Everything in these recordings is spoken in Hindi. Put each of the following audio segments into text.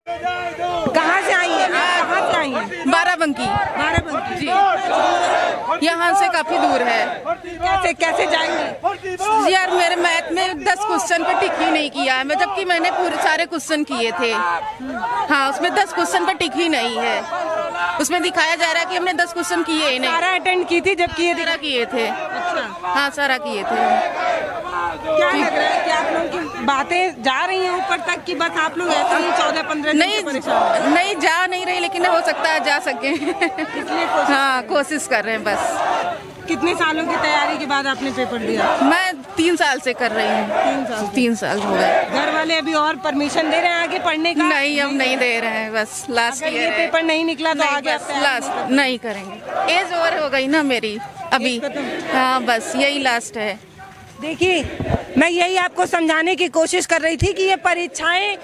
कहाँ से आई है? कहाँ से आई है? बाराबंकी। बाराबंकी जी, यहाँ से काफी दूर है। कैसे कैसे जाएंगे? यार मेरे मैथ में 10 क्वेश्चन पे टिक ही नहीं किया है मैं, जबकि मैंने पूरे सारे क्वेश्चन किए थे। हाँ, उसमें 10 क्वेश्चन पे टिक ही नहीं है। उसमें दिखाया जा रहा है कि हमने 10 क्वेश्चन किए ही नहीं। सारा अटेंड की थी जबकि ये सारा किए थे। अच्छा, हाँ, सारा किए थे। क्या लग रहा है कि आप लोगों की बातें जा रही हैं ऊपर तक कि बस आप लोग ऐसे ही 14-15 दिन से परेशान नहीं जा नहीं रही, लेकिन हो सकता है जा सके। इसलिए हाँ, कोशिश कर रहे हैं बस। कितने सालों की तैयारी के बाद आपने पेपर दिया? मैं 3 साल से कर रही हूँ। 3 साल हो गए। घर वाले अभी और परमिशन दे रहे हैं आगे पढ़ने का? नहीं, अब नहीं दे रहे हैं, बस लास्ट अगर ये ईयर है। पेपर नहीं निकला तो आगे आप तैयारी लास्ट नहीं करेंगे। एज ओवर हो गई ना मेरी अभी। हाँ, बस यही लास्ट है। देखिए, मैं यही आपको समझाने की कोशिश कर रही थी कि ये परीक्षाएं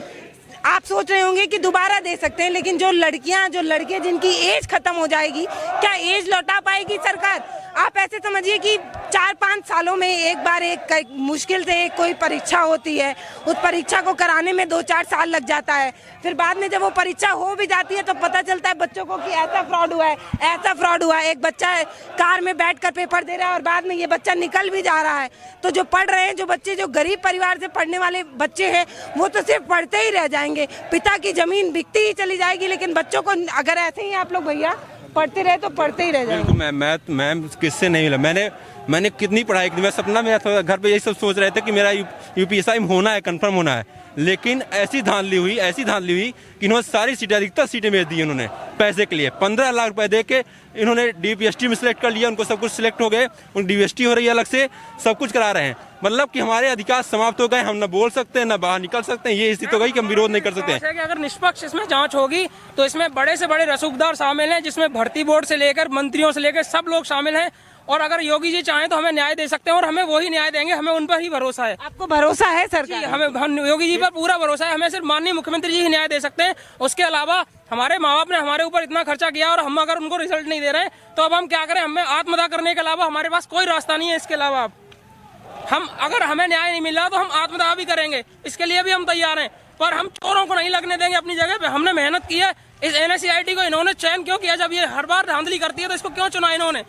आप सोच रहे होंगे कि दोबारा दे सकते हैं, लेकिन जो लड़कियां जो लड़के जिनकी एज खत्म हो जाएगी, क्या एज लौटा पाएगी सरकार? आप ऐसे समझिए कि 4-5 सालों में एक बार एक मुश्किल से एक कोई परीक्षा होती है, उस परीक्षा को कराने में 2-4 साल लग जाता है। फिर बाद में जब वो परीक्षा हो भी जाती है तो पता चलता है बच्चों को कि ऐसा फ्रॉड हुआ है, ऐसा फ्रॉड हुआ है। एक बच्चा कार में बैठकर पेपर दे रहा है और बाद में ये बच्चा निकल भी जा रहा है। तो जो पढ़ रहे हैं, जो बच्चे जो गरीब परिवार से पढ़ने वाले बच्चे हैं, वो तो सिर्फ पढ़ते ही रह जाएंगे। पिता की जमीन बिकती ही चली जाएगी, लेकिन बच्चों को अगर ऐसे ही आप लोग भैया पढ़ते रहे तो पढ़ते ही रह जाएंगे। मैम किससे नहीं मिला। मैंने कितनी पढ़ाई की, मैं सपना मेरा था, घर पे यही सब सोच रहे थे कि मेरा यूपीएससी होना है, कंफर्म होना है। लेकिन ऐसी धांधली हुई कि इन्होंने सारी सीटें, अधिकतर सीटें भेज दी उन्होंने पैसे के लिए। 15 लाख रुपए दे के इन्होंने डीपीएसटी में सिलेक्ट कर लिया, उनको सब कुछ सिलेक्ट हो गए, उन डीपीएसटी हो रही है अलग से, सब कुछ करा रहे हैं। मतलब कि हमारे अधिकार समाप्त हो गए, हम न बोल सकते हैं, न बाहर निकल सकते हैं। ये स्थिति हो गई कि हम विरोध नहीं कर सकते हैं। अगर निष्पक्ष इसमें जांच होगी तो इसमें बड़े से बड़े रसूखदार शामिल हैं, जिसमें भर्ती बोर्ड से लेकर मंत्रियों से लेकर सब लोग शामिल हैं। और अगर योगी जी चाहें तो हमें न्याय दे सकते हैं और हमें वही न्याय देंगे, हमें उन पर ही भरोसा है। आपको भरोसा है सरकार? हमें योगी जी पर पूरा भरोसा है। हमें सिर्फ माननीय मुख्यमंत्री जी ही न्याय दे सकते हैं। उसके अलावा हमारे माँ बाप ने हमारे ऊपर इतना खर्चा किया और हम अगर उनको रिजल्ट नहीं दे रहे हैं तो अब हम क्या करें? हमें आत्मदाह करने के अलावा हमारे पास कोई रास्ता नहीं है। इसके अलावा हम अगर हमें न्याय नहीं मिल रहा तो हम आत्मदाह भी करेंगे, इसके लिए भी हम तैयार हैं। पर हम चोरों को नहीं लगने देंगे अपनी जगह पे। हमने मेहनत की है। इस NSCIT को इन्होंने चयन क्यों किया? जब ये हर बार धांधली करती है तो इसको क्यों चुना इन्होंने?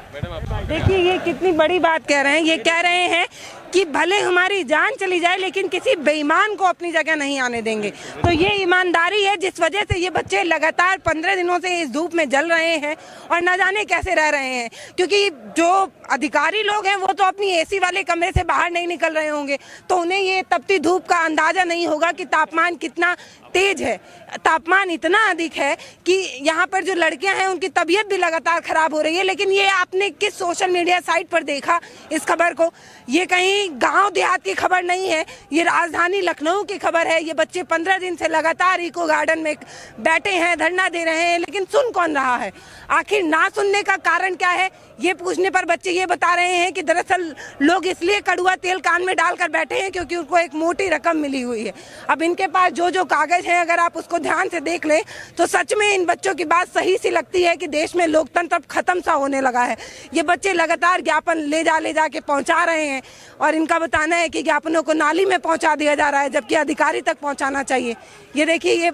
देखिए, ये कितनी बड़ी बात कह रहे हैं। ये कह रहे हैं कि भले हमारी जान चली जाए लेकिन किसी बेईमान को अपनी जगह नहीं आने देंगे। तो ये ईमानदारी है जिस वजह से ये बच्चे लगातार 15 दिनों से इस धूप में जल रहे हैं और न जाने कैसे रह रहे हैं। क्योंकि जो अधिकारी लोग हैं वो तो अपनी AC वाले कमरे से बाहर नहीं निकल रहे होंगे, तो उन्हें ये तपती धूप का अंदाजा नहीं होगा कि तापमान कितना तेज है। तापमान इतना अधिक है कि यहाँ पर जो लड़कियां हैं उनकी तबीयत भी लगातार खराब हो रही है। लेकिन ये आपने किस सोशल मीडिया साइट पर देखा इस खबर को? ये कहीं गांव देहात की खबर नहीं है, ये राजधानी लखनऊ की खबर है। ये बच्चे 15 दिन से लगातार इको गार्डन में बैठे हैं, धरना दे रहे हैं, लेकिन सुन कौन रहा है? आखिर ना सुनने का कारण क्या है? ये पूछने पर बच्चे ये बता रहे हैं कि दरअसल लोग इसलिए कड़वा तेल कान में डालकर बैठे हैं क्योंकि उनको एक मोटी रकम मिली हुई है। अब इनके पास जो जो कागज हैं, अगर आप उसको ध्यान से देख लें तो सच में इन बच्चों की बात सही सी लगती है कि देश में लोकतंत्र अब खत्म सा होने लगा है। ये बच्चे लगातार ज्ञापन ले जा के पहुंचा रहे हैं और इनका बताना है कि ज्ञापनों को नाली में पहुंचा दिया जा रहा है, जबकि अधिकारी तक पहुंचाना चाहिए। ये देखिए,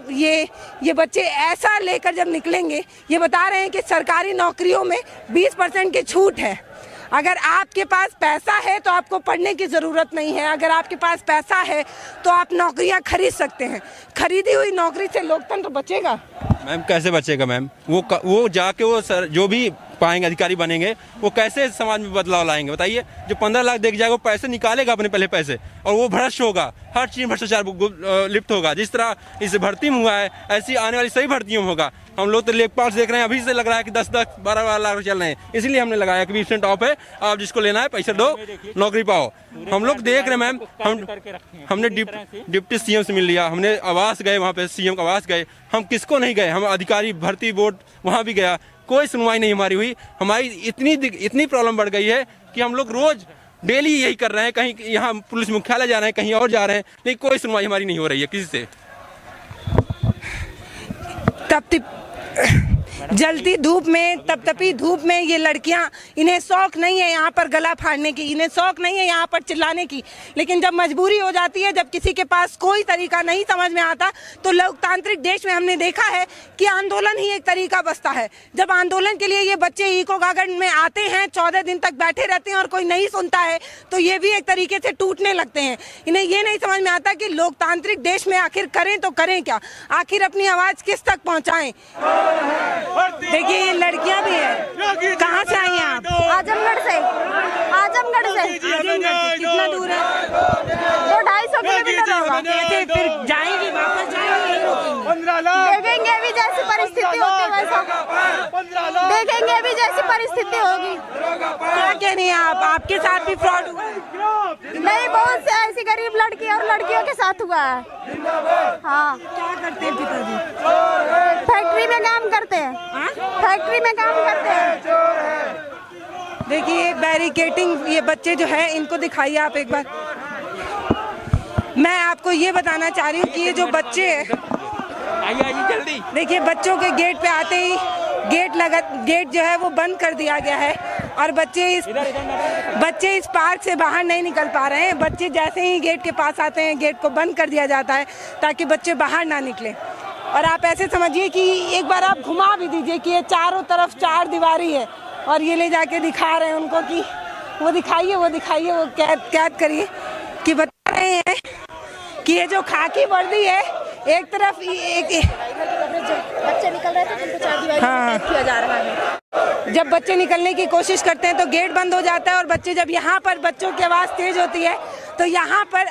ये बच्चे ऐसा लेकर जब निकलेंगे, ये बता रहे हैं कि सरकारी नौकरियों में 20% की छूट है। अगर आपके पास पैसा है तो आपको पढ़ने की ज़रूरत नहीं है। अगर आपके पास पैसा है तो आप नौकरियां खरीद सकते हैं। खरीदी हुई नौकरी से लोकतंत्र बचेगा? मैम कैसे बचेगा मैम? वो जाके वो सर जो भी पाएंगे, अधिकारी बनेंगे, वो कैसे समाज में बदलाव लाएंगे बताइए? जो 15 लाख देख जाएगा वो पैसे निकालेगा अपने पहले पैसे, और वो भ्रष्ट होगा, हर चीज भ्रष्टाचार लिप्त होगा। जिस तरह इस भर्ती में हुआ है ऐसी आने वाली सभी भर्तियों में होगा। हम लोग तो लेखपाल देख रहे हैं, अभी से लग रहा है कि 10-10, 12-12 लाख चल रहे हैं। इसलिए हमने लगाया कि 20% ऑफ है, आप जिसको लेना है पैसा दो, नौकरी पाओ। हम लोग देख रहे हैं मैम, हमने डिप्टी CM से मिल लिया, हमने आवास गए, वहाँ पे CM का आवास गए, हम किसको नहीं गए? हम अधिकारी भर्ती बोर्ड वहाँ भी गया, कोई सुनवाई नहीं हमारी हुई। हमारी इतनी प्रॉब्लम बढ़ गई है कि हम लोग रोज डेली यही कर रहे हैं, कहीं यहाँ पुलिस मुख्यालय जा रहे हैं, कहीं और जा रहे हैं, लेकिन कोई सुनवाई हमारी नहीं हो रही है किसी से। जलती धूप में, तपतपी धूप में ये लड़कियां, इन्हें शौक नहीं है यहाँ पर गला फाड़ने की, इन्हें शौक नहीं है यहाँ पर चिल्लाने की, लेकिन जब मजबूरी हो जाती है, जब किसी के पास कोई तरीका नहीं समझ में आता, तो लोकतांत्रिक देश में हमने देखा है कि आंदोलन ही एक तरीका बसता है। जब आंदोलन के लिए ये बच्चे इको गार्डन में आते हैं, 14 दिन तक बैठे रहते हैं और कोई नहीं सुनता है, तो ये भी एक तरीके से टूटने लगते हैं। इन्हें ये नहीं समझ में आता कि लोकतांत्रिक देश में आखिर करें तो करें क्या, आखिर अपनी आवाज किस तक पहुंचाएं। देखिए ये लड़कियां भी हैं। कहाँ से आई हैं आप? आजमगढ़ से। आजमगढ़ से। कितना दूर है? 200-250 किलोमीटर होगा। कैसे फिर जाएंगी, वापस जाएंगी, यहीं रुकेंगी? देखेंगे अभी जैसी परिस्थिति होती है वैसा, देखेंगे अभी जैसी परिस्थिति होगी। क्या कह रही हैं आप? आपके साथ भी फ्रॉड हुआ है? नहीं, बहुत से ऐसी गरीब लड़की और लड़कियों के साथ हुआ है। हाँ। क्या करते हैं पिताजी? फैक्ट्री में काम करते हैं। फैक्ट्री में काम करते हैं। देखिए बैरिकेटिंग, ये बच्चे जो है इनको दिखाइए आप एक बार। मैं आपको ये बताना चाह रही हूँ कि ये जो बच्चे आइए जल्दी। देखिए बच्चों के गेट पे आते ही गेट जो है वो बंद कर दिया गया है और बच्चे इस पार्क से बाहर नहीं निकल पा रहे हैं। बच्चे जैसे ही गेट के पास आते हैं, गेट को बंद कर दिया जाता है ताकि बच्चे बाहर ना निकले। और आप ऐसे समझिए कि एक बार आप घुमा भी दीजिए कि ये चारों तरफ 4 दीवारी है और ये ले जाके दिखा रहे हैं उनको कि वो दिखाइए, वो कैद करिए कि बता रहे हैं कि ये जो खाकी वर्दी है, एक तरफ बच्चे निकल रहे थे, उनको 4 दीवारी में किया जा रहा है। जब बच्चे निकलने की कोशिश करते हैं तो गेट बंद हो जाता है और बच्चे जब यहाँ पर बच्चों की आवाज़ तेज होती है तो यहाँ पर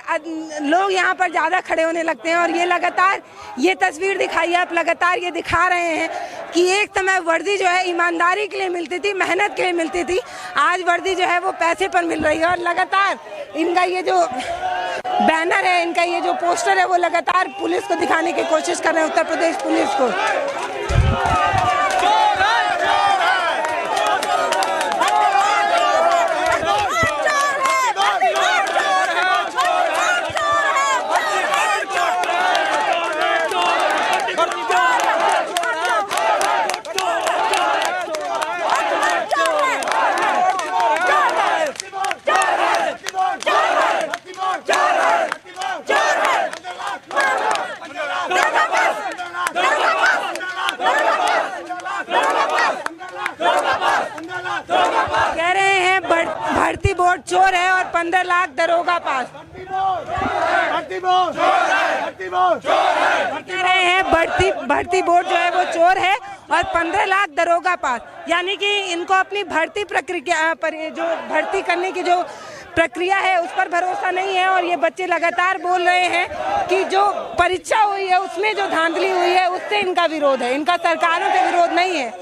लोग यहाँ पर ज़्यादा खड़े होने लगते हैं। और ये लगातार ये तस्वीर दिखाइए आप, लगातार ये दिखा रहे हैं कि एक समय वर्दी जो है ईमानदारी के लिए मिलती थी, मेहनत के लिए मिलती थी, आज वर्दी जो है वो पैसे पर मिल रही है। और लगातार इनका ये जो बैनर है, इनका ये जो पोस्टर है, वो लगातार पुलिस को दिखाने की कोशिश कर रहे हैं, उत्तर प्रदेश पुलिस को। कह रहे हैं भर्ती बोर्ड चोर है और 15 लाख दरोगा पास। कह रहे हैं भर्ती बोर्ड जो है वो चोर है और 15 लाख दरोगा पास, यानी कि इनको अपनी भर्ती प्रक्रिया पर, जो भर्ती करने की जो प्रक्रिया है उस पर भरोसा नहीं है। और ये बच्चे लगातार बोल रहे हैं कि जो परीक्षा हुई है उसमें जो धांधली हुई है उससे इनका विरोध है, इनका सरकारों से विरोध नहीं है।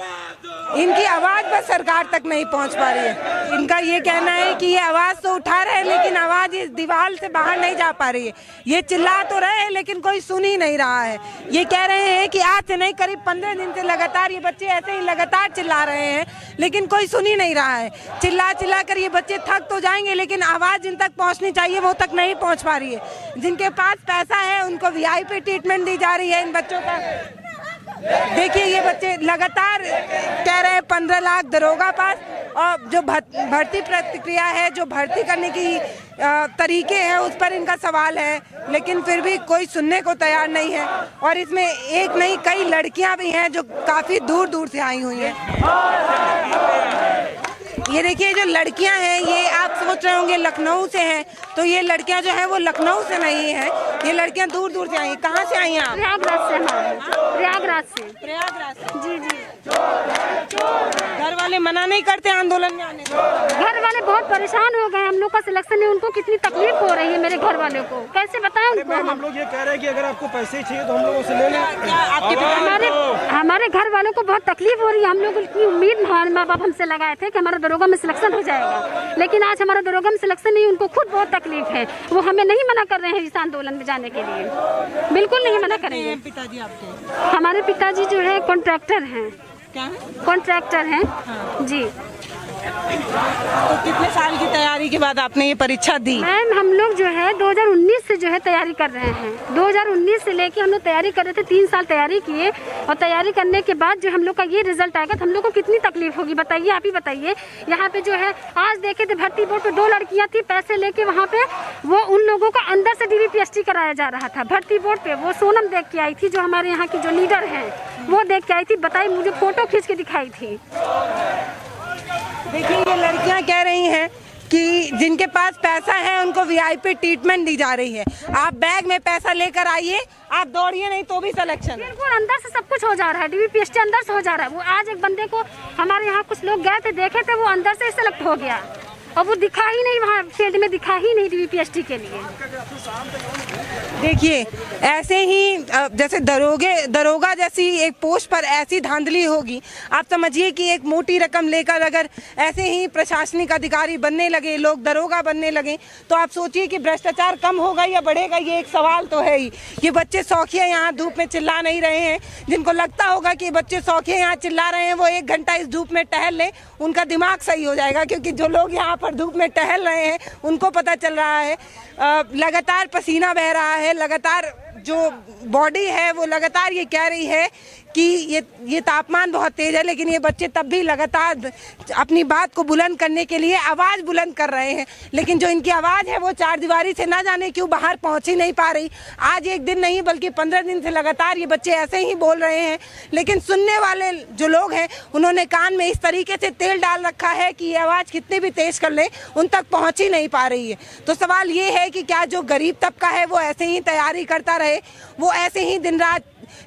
इनकी आवाज़ बस सरकार तक नहीं पहुंच पा रही है। इनका ये कहना है कि ये आवाज़ तो उठा रहे हैं लेकिन आवाज़ इस दीवार से बाहर नहीं जा पा रही है। ये चिल्ला तो रहे हैं लेकिन कोई सुन ही नहीं रहा है। ये कह रहे हैं कि आज से नहीं, करीब 15 दिन से लगातार ये बच्चे ऐसे ही लगातार चिल्ला रहे हैं लेकिन कोई सुन ही नहीं रहा है। चिल्ला कर ये बच्चे थक तो जाएंगे लेकिन आवाज़ जिन तक पहुँचनी चाहिए वो तक नहीं पहुँच पा रही है। जिनके पास पैसा है उनको VIP ट्रीटमेंट दी जा रही है इन बच्चों का। देखिए ये बच्चे लगातार कह रहे हैं 15 लाख दरोगा पास, और जो भर्ती प्रक्रिया है, जो भर्ती करने की तरीके हैं उस पर इनका सवाल है, लेकिन फिर भी कोई सुनने को तैयार नहीं है। और इसमें एक नहीं कई लड़कियां भी हैं जो काफ़ी दूर से आई हुई हैं। ये देखिए जो लड़कियां हैं, ये आप सोच रहे होंगे लखनऊ से हैं, तो ये लड़कियां जो हैं वो लखनऊ से नहीं हैं, ये लड़कियां दूर से आई हैं। कहाँ से आई हैं आप? प्रयागराज से। प्रयागराज से। जी। घर वाले मना नहीं करते आंदोलन में आने? घर वाले बहुत परेशान हो गए, हम लोग का सिलेक्शन है, उनको कितनी तकलीफ हो रही है मेरे घर वालों को, कैसे बताएं उनको। हम लोग ये कह रहे हैं कि अगर आपको पैसे चाहिए तो हम लोगों से ले लें। हमारे घर वालों को बहुत तकलीफ हो रही है। हम लोग की उम्मीद हमारे माँ बाप हमसे लगाए थे कि हमारा दरोगा में सिलेक्शन हो जाएगा, लेकिन आज हमारा दरोगा में सिलेक्शन नहीं, उनको खुद बहुत तकलीफ है। वो हमें नहीं मना कर रहे हैं इस आंदोलन में जाने के लिए, बिल्कुल नहीं मना करेंगे। पिताजी आपके? हमारे पिताजी जो है कॉन्ट्रैक्टर हैं। क्या है? कॉन्ट्रैक्टर हैं। जी। तो कितने साल की तैयारी के बाद आपने ये परीक्षा दी? मैम हम लोग जो है 2019 से जो है तैयारी कर रहे हैं। 2019 से लेके हम लोग तैयारी कर रहे थे, 3 साल तैयारी किए और तैयारी करने के बाद जो हम लोग का ये रिजल्ट आएगा तो हम लोग को कितनी तकलीफ होगी बताइए, आप ही बताइए। यहाँ पे जो है आज देखे थे भर्ती बोर्ड पे 2 लड़कियाँ थी, पैसे लेके वहाँ पे वो उन लोगों का अंदर से DVPST कराया जा रहा था भर्ती बोर्ड पे। वो सोनम देख के आई थी, जो हमारे यहाँ की जो लीडर है वो देख के आई थी, बताइए मुझे फोटो खींच के दिखाई थी। देखिए ये लड़कियां कह रही हैं कि जिनके पास पैसा है उनको VIP ट्रीटमेंट दी जा रही है। आप बैग में पैसा लेकर आइए, आप दौड़िए नहीं तो भी सिलेक्शन। बिल्कुल अंदर से सब कुछ हो जा रहा है, DVPST अंदर से हो जा रहा है। वो आज एक बंदे को हमारे यहाँ कुछ लोग गए थे, देखे थे, वो अंदर से सेलेक्ट हो गया और वो दिखा ही नहीं, वहाँ फील्ड में दिखा ही नहीं DVPST के लिए। देखिए ऐसे ही जैसे दरोगा जैसी एक पोस्ट पर ऐसी धांधली होगी, आप समझिए कि एक मोटी रकम लेकर अगर ऐसे ही प्रशासनिक अधिकारी बनने लगे, लोग दरोगा बनने लगे, तो आप सोचिए कि भ्रष्टाचार कम होगा या बढ़ेगा, ये एक सवाल तो है ही। ये बच्चे शौकिया यहाँ धूप में चिल्ला नहीं रहे हैं। जिनको लगता होगा कि बच्चे शौकिया यहाँ चिल्ला रहे हैं वो 1 घंटा इस धूप में टहल लें, उनका दिमाग सही हो जाएगा। क्योंकि जो लोग यहाँ पर धूप में टहल रहे हैं उनको पता चल रहा है, लगातार पसीना बह रहा है, लगातार जो बॉडी है वो लगातार ये कह रही है कि ये तापमान बहुत तेज है, लेकिन ये बच्चे तब भी लगातार अपनी बात को बुलंद करने के लिए आवाज़ बुलंद कर रहे हैं। लेकिन जो इनकी आवाज़ है वो 4 दीवारी से ना जाने क्यों बाहर पहुंच ही नहीं पा रही। आज एक दिन नहीं बल्कि 15 दिन से लगातार ये बच्चे ऐसे ही बोल रहे हैं, लेकिन सुनने वाले जो लोग हैं उन्होंने कान में इस तरीके से तेल डाल रखा है कि ये आवाज़ कितनी भी तेज कर ले उन तक पहुँच ही नहीं पा रही है। तो सवाल ये है कि क्या जो गरीब तबका है वो ऐसे ही तैयारी करता रहे, वो ऐसे ही दिन रात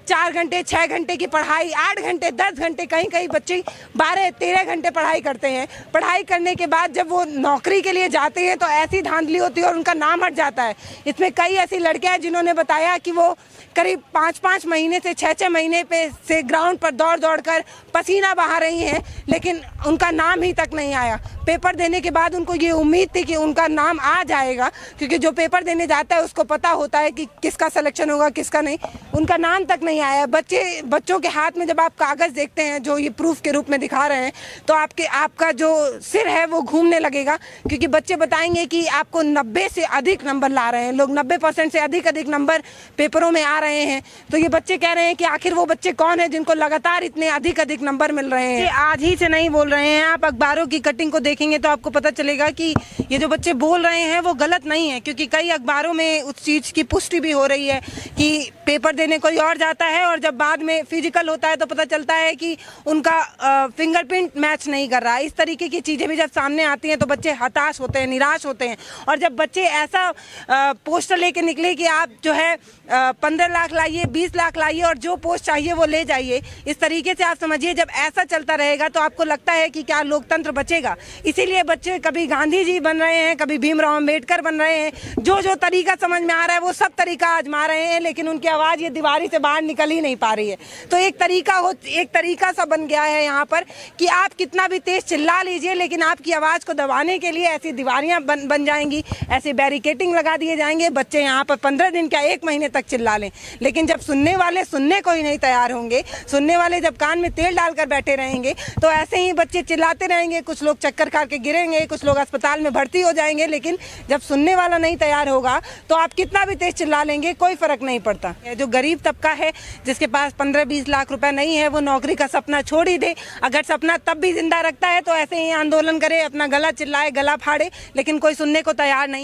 4 घंटे 6 घंटे की पढ़ाई, 8 घंटे 10 घंटे, कहीं कहीं बच्चे 12-13 घंटे पढ़ाई करते हैं। पढ़ाई करने के बाद जब वो नौकरी के लिए जाते हैं तो ऐसी धांधली होती है और उनका नाम हट जाता है। इसमें कई ऐसी लड़कियां हैं जिन्होंने बताया कि वो करीब 5-5 महीने से 6-6 महीने पे से ग्राउंड पर दौड़ कर पसीना बहा रही हैं, लेकिन उनका नाम ही तक नहीं आया। पेपर देने के बाद उनको ये उम्मीद थी कि उनका नाम आ जाएगा, क्योंकि जो पेपर देने जाता है उसको पता होता है कि किसका सिलेक्शन होगा किसका नहीं। उनका नाम तक नहीं आया। बच्चों के हाथ में जब आप कागज़ देखते हैं जो ये प्रूफ के रूप में दिखा रहे हैं तो आपका जो सिर है वो घूमने लगेगा, क्योंकि बच्चे बताएंगे कि आपको 90 से अधिक नंबर ला रहे हैं, लोग 90% से अधिक नंबर पेपरों में आ रहे हैं। तो ये बच्चे कह रहे हैं कि आखिर वो बच्चे कौन है जिनको लगातार इतने अधिक नंबर मिल रहे हैं। आज ही से नहीं बोल रहे हैं, आप अखबारों की कटिंग को देखेंगे तो आपको पता चलेगा कि ये जो बच्चे बोल रहे हैं वो गलत नहीं है, क्योंकि कई अखबारों में उस चीज़ की पुष्टि भी हो रही है कि पेपर देने कोई और जाता है और जब बाद में फिजिकल होता है तो पता चलता है कि उनका फिंगरप्रिंट मैच नहीं कर रहा है। इस तरीके की चीज़ें भी जब सामने आती हैं तो बच्चे हताश होते हैं, निराश होते हैं। और जब बच्चे ऐसा पोस्टर लेके निकले कि आप जो है 15 लाख लाइए, 20 लाख लाइए और जो पोस्ट चाहिए वो ले जाइए, इस तरीके से आप समझिए जब ऐसा चलता रहेगा तो आपको लगता है कि क्या लोकतंत्र बचेगा। इसीलिए बच्चे कभी गांधी जी बन रहे हैं, कभी भीमराव अम्बेडकर बन रहे हैं, जो तरीका समझ में आ रहा है वो सब तरीका आजमा रहे हैं, लेकिन उनकी आवाज़ ये दीवारी से बाहर निकल ही नहीं पा रही है। तो एक तरीका सा बन गया है यहाँ पर कि आप कितना भी तेज चिल्ला लीजिए, लेकिन आपकी आवाज़ को दबाने के लिए ऐसी दीवारियाँ बन जाएंगी, ऐसे बैरिकेटिंग लगा दिए जाएंगे। बच्चे यहाँ पर 15 दिन क्या 1 महीने तक चिल्ला लें, लेकिन जब सुनने वाले सुनने को ही नहीं तैयार होंगे, सुनने वाले जब कान में तेल डालकर बैठे रहेंगे तो ऐसे ही बच्चे चिल्लाते रहेंगे। कुछ लोग चक्कर खा के गिरेंगे, कुछ लोग अस्पताल में भर्ती हो जाएंगे, लेकिन जब सुनने वाला नहीं तैयार होगा तो आप कितना भी तेज चिल्ला लेंगे कोई फर्क नहीं पड़ता। जो गरीब तबका है जिसके पास 15-20 लाख रुपए नहीं है वो नौकरी का सपना छोड़ ही दे। अगर सपना तब भी जिंदा रखता है तो ऐसे ही आंदोलन करे, अपना गला चिल्लाए, गला फाड़े, लेकिन कोई सुनने को तैयार नहीं।